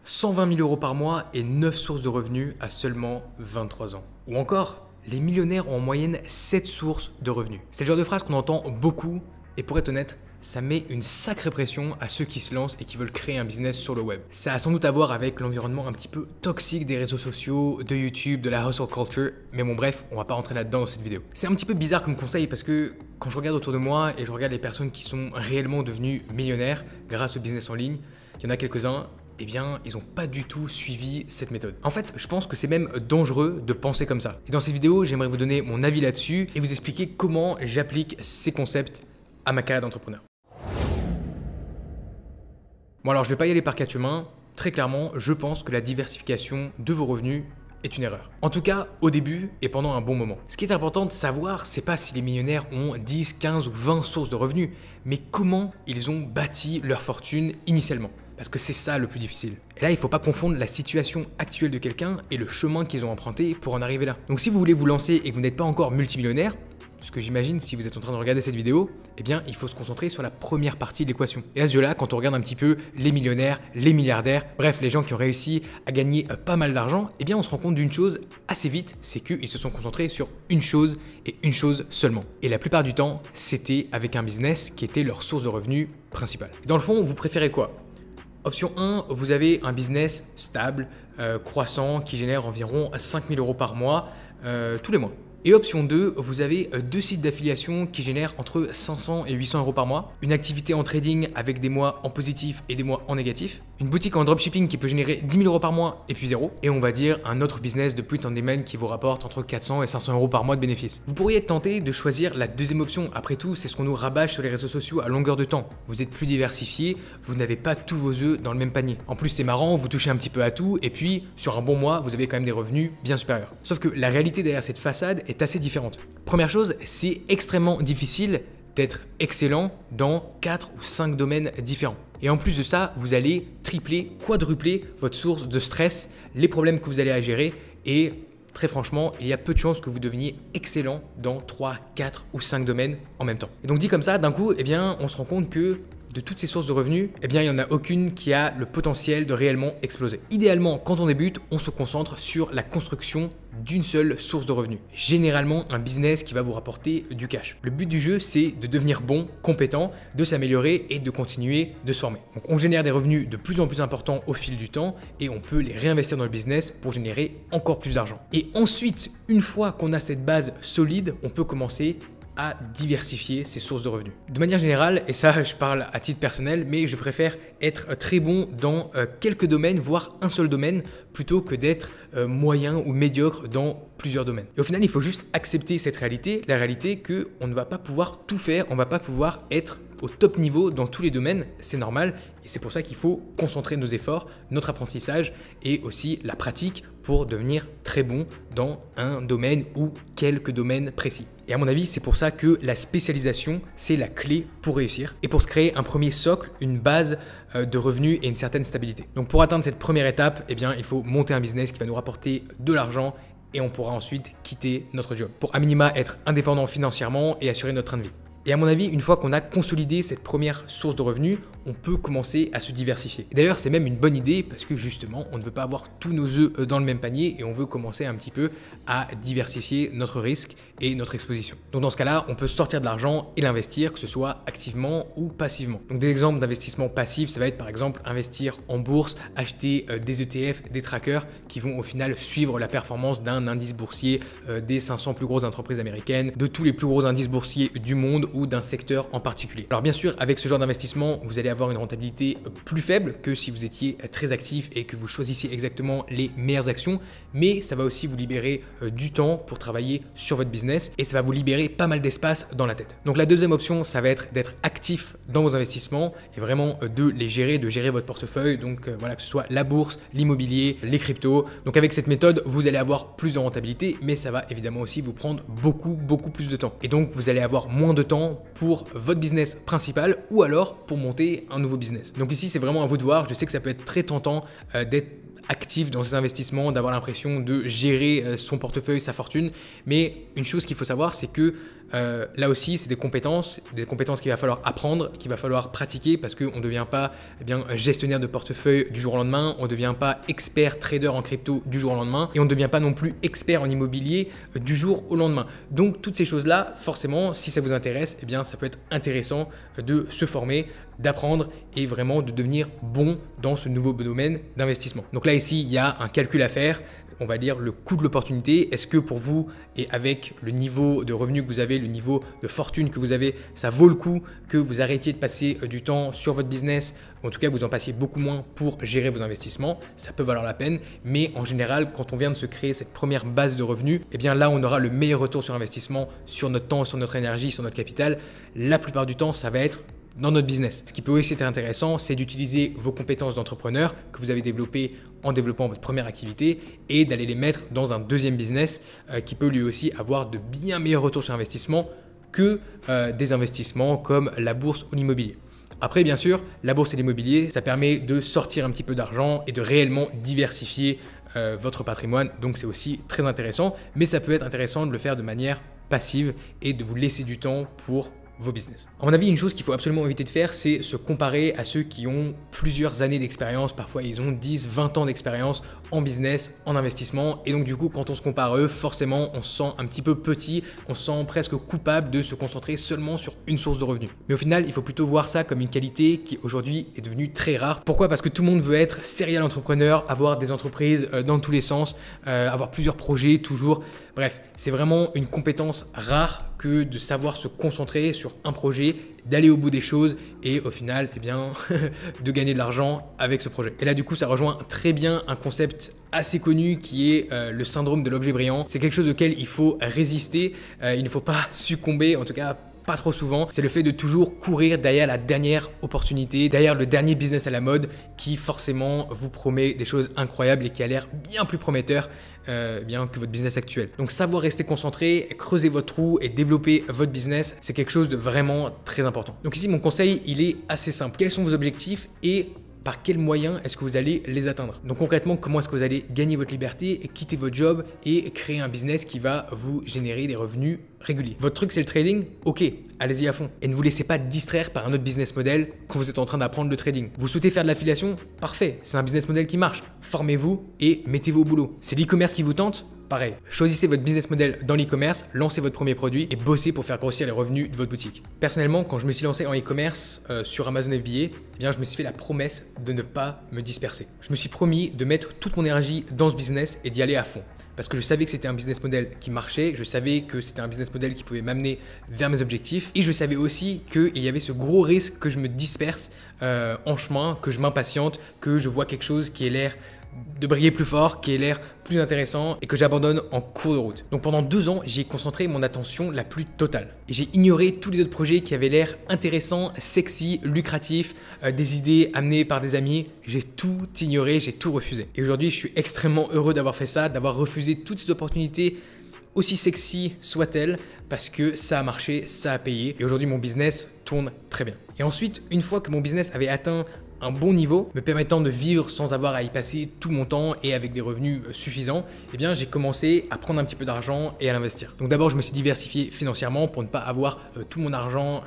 120 000 euros par mois et 9 sources de revenus à seulement 23 ans. Ou encore, les millionnaires ont en moyenne 7 sources de revenus. C'est le genre de phrase qu'on entend beaucoup et pour être honnête, ça met une sacrée pression à ceux qui se lancent et qui veulent créer un business sur le web. Ça a sans doute à voir avec l'environnement un petit peu toxique des réseaux sociaux, de YouTube, de la hustle culture, mais bon bref, on va pas rentrer là-dedans dans cette vidéo. C'est un petit peu bizarre comme conseil parce que quand je regarde autour de moi et je regarde les personnes qui sont réellement devenues millionnaires grâce au business en ligne, il y en a quelques-uns, eh bien, ils n'ont pas du tout suivi cette méthode. En fait, je pense que c'est même dangereux de penser comme ça. Et dans cette vidéo, j'aimerais vous donner mon avis là-dessus et vous expliquer comment j'applique ces concepts à ma carrière d'entrepreneur. Bon alors je vais pas y aller par quatre chemins, très clairement je pense que la diversification de vos revenus est une erreur. En tout cas au début et pendant un bon moment. Ce qui est important de savoir, c'est pas si les millionnaires ont 10, 15 ou 20 sources de revenus, mais comment ils ont bâti leur fortune initialement. Parce que c'est ça le plus difficile. Et là, il ne faut pas confondre la situation actuelle de quelqu'un et le chemin qu'ils ont emprunté pour en arriver là. Donc si vous voulez vous lancer et que vous n'êtes pas encore multimillionnaire, ce que j'imagine si vous êtes en train de regarder cette vidéo, eh bien il faut se concentrer sur la première partie de l'équation. Et à ce jeu-là, quand on regarde un petit peu les millionnaires, les milliardaires, bref les gens qui ont réussi à gagner pas mal d'argent, eh bien on se rend compte d'une chose assez vite, c'est qu'ils se sont concentrés sur une chose et une chose seulement. Et la plupart du temps, c'était avec un business qui était leur source de revenus principale. Dans le fond, vous préférez quoi ? Option 1, vous avez un business stable, croissant, qui génère environ 5 000 euros par mois, tous les mois. Et option 2, vous avez deux sites d'affiliation qui génèrent entre 500 et 800 euros par mois, une activité en trading avec des mois en positif et des mois en négatif, une boutique en dropshipping qui peut générer 10 000 euros par mois et puis zéro, et on va dire un autre business de print on demand qui vous rapporte entre 400 et 500 euros par mois de bénéfices. Vous pourriez être tenté de choisir la deuxième option, après tout c'est ce qu'on nous rabâche sur les réseaux sociaux à longueur de temps. Vous êtes plus diversifié, vous n'avez pas tous vos œufs dans le même panier. En plus c'est marrant, vous touchez un petit peu à tout et puis sur un bon mois vous avez quand même des revenus bien supérieurs. Sauf que la réalité derrière cette façade est assez différente. Première chose, c'est extrêmement difficile d'être excellent dans 4 ou 5 domaines différents. Et en plus de ça, vous allez tripler, quadrupler votre source de stress, les problèmes que vous allez à gérer et très franchement, il y a peu de chances que vous deveniez excellent dans 3, 4 ou 5 domaines en même temps. Et donc dit comme ça, d'un coup, eh bien, on se rend compte que de toutes ces sources de revenus, eh bien, il n'y en a aucune qui a le potentiel de réellement exploser. Idéalement, quand on débute, on se concentre sur la construction d'une seule source de revenus. Généralement, un business qui va vous rapporter du cash. Le but du jeu, c'est de devenir bon, compétent, de s'améliorer et de continuer de se former. Donc, on génère des revenus de plus en plus importants au fil du temps et on peut les réinvestir dans le business pour générer encore plus d'argent. Et ensuite, une fois qu'on a cette base solide, on peut commencer à diversifier ses sources de revenus. De manière générale, et ça je parle à titre personnel, mais je préfère être très bon dans quelques domaines, voire un seul domaine, plutôt que d'être moyen ou médiocre dans plusieurs domaines. Et au final, il faut juste accepter cette réalité, la réalité qu'on ne va pas pouvoir tout faire, on ne va pas pouvoir être au top niveau dans tous les domaines, c'est normal et c'est pour ça qu'il faut concentrer nos efforts, notre apprentissage et aussi la pratique pour devenir très bon dans un domaine ou quelques domaines précis. Et à mon avis, c'est pour ça que la spécialisation, c'est la clé pour réussir et pour se créer un premier socle, une base de revenus et une certaine stabilité. Donc pour atteindre cette première étape, eh bien, il faut monter un business qui va nous rapporter de l'argent et on pourra ensuite quitter notre job pour à minima être indépendant financièrement et assurer notre train de vie. Et à mon avis, une fois qu'on a consolidé cette première source de revenus, on peut commencer à se diversifier. D'ailleurs, c'est même une bonne idée parce que justement, on ne veut pas avoir tous nos œufs dans le même panier et on veut commencer un petit peu à diversifier notre risque et notre exposition. Donc dans ce cas-là, on peut sortir de l'argent et l'investir, que ce soit activement ou passivement. Donc des exemples d'investissement passif, ça va être par exemple investir en bourse, acheter des ETF, des trackers qui vont au final suivre la performance d'un indice boursier des 500 plus grosses entreprises américaines, de tous les plus gros indices boursiers du monde ou d'un secteur en particulier. Alors bien sûr, avec ce genre d'investissement, vous allez avoir une rentabilité plus faible que si vous étiez très actif et que vous choisissiez exactement les meilleures actions, mais ça va aussi vous libérer du temps pour travailler sur votre business et ça va vous libérer pas mal d'espace dans la tête. Donc la deuxième option, ça va être d'être actif dans vos investissements et vraiment de les gérer, de gérer votre portefeuille, donc voilà, que ce soit la bourse, l'immobilier, les cryptos. Donc avec cette méthode, vous allez avoir plus de rentabilité, mais ça va évidemment aussi vous prendre beaucoup plus de temps. Et donc vous allez avoir moins de temps pour votre business principal ou alors pour monter un nouveau business. Donc ici, c'est vraiment à vous de voir. Je sais que ça peut être très tentant d'être actif dans ses investissements, d'avoir l'impression de gérer son portefeuille, sa fortune. Mais une chose qu'il faut savoir, c'est que là aussi, c'est des compétences qu'il va falloir apprendre, qu'il va falloir pratiquer parce qu'on ne devient pas gestionnaire de portefeuille du jour au lendemain, on ne devient pas expert trader en crypto du jour au lendemain et on ne devient pas non plus expert en immobilier du jour au lendemain. Donc toutes ces choses-là, forcément, si ça vous intéresse, ça peut être intéressant de se former, d'apprendre et vraiment de devenir bon dans ce nouveau domaine d'investissement. Donc là ici, il y a un calcul à faire, on va dire le coût de l'opportunité. Est-ce que pour vous et avec le niveau de revenu que vous avez, le niveau de fortune que vous avez, ça vaut le coup que vous arrêtiez de passer du temps sur votre business, ou en tout cas que vous en passiez beaucoup moins pour gérer vos investissements? Ça peut valoir la peine, mais en général, quand on vient de se créer cette première base de revenus, là on aura le meilleur retour sur investissement, sur notre temps, sur notre énergie, sur notre capital. La plupart du temps, ça va être dans notre business. Ce qui peut aussi être intéressant, c'est d'utiliser vos compétences d'entrepreneur que vous avez développées en développant votre première activité et d'aller les mettre dans un deuxième business qui peut lui aussi avoir de bien meilleurs retours sur investissement que des investissements comme la bourse ou l'immobilier. Après, bien sûr, la bourse et l'immobilier, ça permet de sortir un petit peu d'argent et de réellement diversifier votre patrimoine. Donc, c'est aussi très intéressant, mais ça peut être intéressant de le faire de manière passive et de vous laisser du temps pour vos business. À mon avis, une chose qu'il faut absolument éviter de faire, c'est se comparer à ceux qui ont plusieurs années d'expérience. Parfois, ils ont 10, 20 ans d'expérience en business, en investissement. Et donc, du coup, quand on se compare à eux, forcément, on se sent un petit peu petit, on se sent presque coupable de se concentrer seulement sur une source de revenus. Mais au final, il faut plutôt voir ça comme une qualité qui aujourd'hui est devenue très rare. Pourquoi? Parce que tout le monde veut être serial entrepreneur, avoir des entreprises dans tous les sens, avoir plusieurs projets toujours. Bref, c'est vraiment une compétence rare que de savoir se concentrer sur un projet, d'aller au bout des choses et au final, de gagner de l'argent avec ce projet. Et là, du coup, ça rejoint très bien un concept assez connu qui est le syndrome de l'objet brillant. C'est quelque chose auquel il faut résister, il ne faut pas succomber, en tout cas pas trop souvent. C'est le fait de toujours courir derrière la dernière opportunité, derrière le dernier business à la mode qui forcément vous promet des choses incroyables et qui a l'air bien plus prometteur que votre business actuel. Donc savoir rester concentré, creuser votre trou et développer votre business, c'est quelque chose de vraiment très important. Donc ici, mon conseil, il est assez simple. Quels sont vos objectifs et par quels moyens est-ce que vous allez les atteindre? Donc concrètement, comment est-ce que vous allez gagner votre liberté et quitter votre job et créer un business qui va vous générer des revenus réguliers? Votre truc, c'est le trading? Ok, allez-y à fond. Et ne vous laissez pas distraire par un autre business model quand vous êtes en train d'apprendre le trading. Vous souhaitez faire de l'affiliation? Parfait, c'est un business model qui marche. Formez-vous et mettez-vous au boulot. C'est l'e-commerce qui vous tente? Pareil, choisissez votre business model dans l'e-commerce, lancez votre premier produit et bossez pour faire grossir les revenus de votre boutique. Personnellement, quand je me suis lancé en e-commerce sur Amazon FBA, je me suis fait la promesse de ne pas me disperser. Je me suis promis de mettre toute mon énergie dans ce business et d'y aller à fond. Parce que je savais que c'était un business model qui marchait, je savais que c'était un business model qui pouvait m'amener vers mes objectifs et je savais aussi qu'il y avait ce gros risque que je me disperse en chemin, que je m'impatiente, que je vois quelque chose qui ait l'air de briller plus fort, qui ait l'air plus intéressant et que j'abandonne en cours de route. Donc pendant 2 ans, j'ai concentré mon attention la plus totale. Et j'ai ignoré tous les autres projets qui avaient l'air intéressants, sexy, lucratifs, des idées amenées par des amis. J'ai tout ignoré, j'ai tout refusé. Et aujourd'hui, je suis extrêmement heureux d'avoir fait ça, d'avoir refusé toutes ces opportunités aussi sexy soient-elles, parce que ça a marché, ça a payé. Et aujourd'hui, mon business tourne très bien. Et ensuite, une fois que mon business avait atteint un bon niveau, me permettant de vivre sans avoir à y passer tout mon temps et avec des revenus suffisants, j'ai commencé à prendre un petit peu d'argent et à l'investir. Donc d'abord, je me suis diversifié financièrement pour ne pas avoir tout mon argent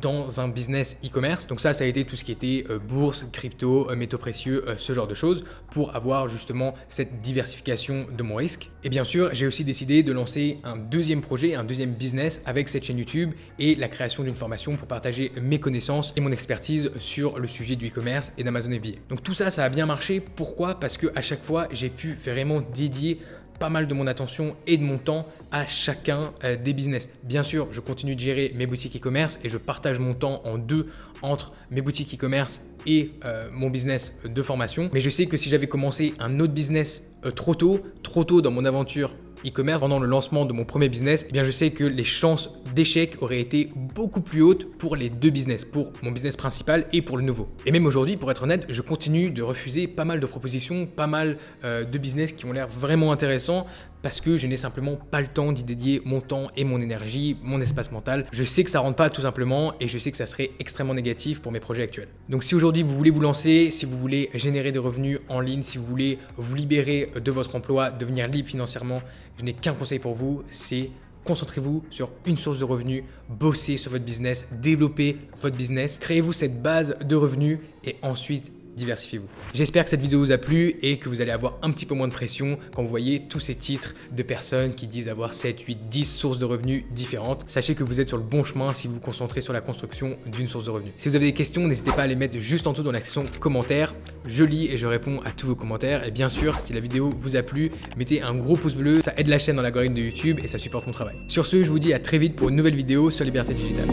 dans un business e-commerce. Donc ça a été tout ce qui était bourse, crypto, métaux précieux, ce genre de choses, pour avoir justement cette diversification de mon risque. Et bien sûr, j'ai aussi décidé de lancer un deuxième projet, un deuxième business avec cette chaîne YouTube et la création d'une formation pour partager mes connaissances et mon expertise sur le sujet du e-commerce et d'Amazon FBA. Donc tout ça, ça a bien marché. Pourquoi? Parce que à chaque fois, j'ai pu vraiment dédier pas mal de mon attention et de mon temps à chacun des business. Bien sûr, je continue de gérer mes boutiques e-commerce et je partage mon temps en deux entre mes boutiques e-commerce et mon business de formation. Mais je sais que si j'avais commencé un autre business trop tôt dans mon aventure e-commerce, pendant le lancement de mon premier business, je sais que les chances d'échec auraient été beaucoup plus hautes pour les deux business, pour mon business principal et pour le nouveau. Et même aujourd'hui, pour être honnête, je continue de refuser pas mal de propositions, pas mal de business qui ont l'air vraiment intéressants parce que je n'ai simplement pas le temps d'y dédier mon temps et mon énergie, mon espace mental. Je sais que ça rentre pas tout simplement et je sais que ça serait extrêmement négatif pour mes projets actuels. Donc si aujourd'hui vous voulez vous lancer, si vous voulez générer des revenus en ligne, si vous voulez vous libérer de votre emploi, devenir libre financièrement, je n'ai qu'un conseil pour vous, c'est concentrez-vous sur une source de revenus, bossez sur votre business, développez votre business, créez-vous cette base de revenus et ensuite diversifiez-vous. J'espère que cette vidéo vous a plu et que vous allez avoir un petit peu moins de pression quand vous voyez tous ces titres de personnes qui disent avoir 7, 8, 10 sources de revenus différentes. Sachez que vous êtes sur le bon chemin si vous vous concentrez sur la construction d'une source de revenus. Si vous avez des questions, n'hésitez pas à les mettre juste en dessous dans la section commentaires. Je lis et je réponds à tous vos commentaires. Et bien sûr, si la vidéo vous a plu, mettez un gros pouce bleu, ça aide la chaîne dans l'algorithme de YouTube et ça supporte mon travail. Sur ce, je vous dis à très vite pour une nouvelle vidéo sur Liberté Digitale.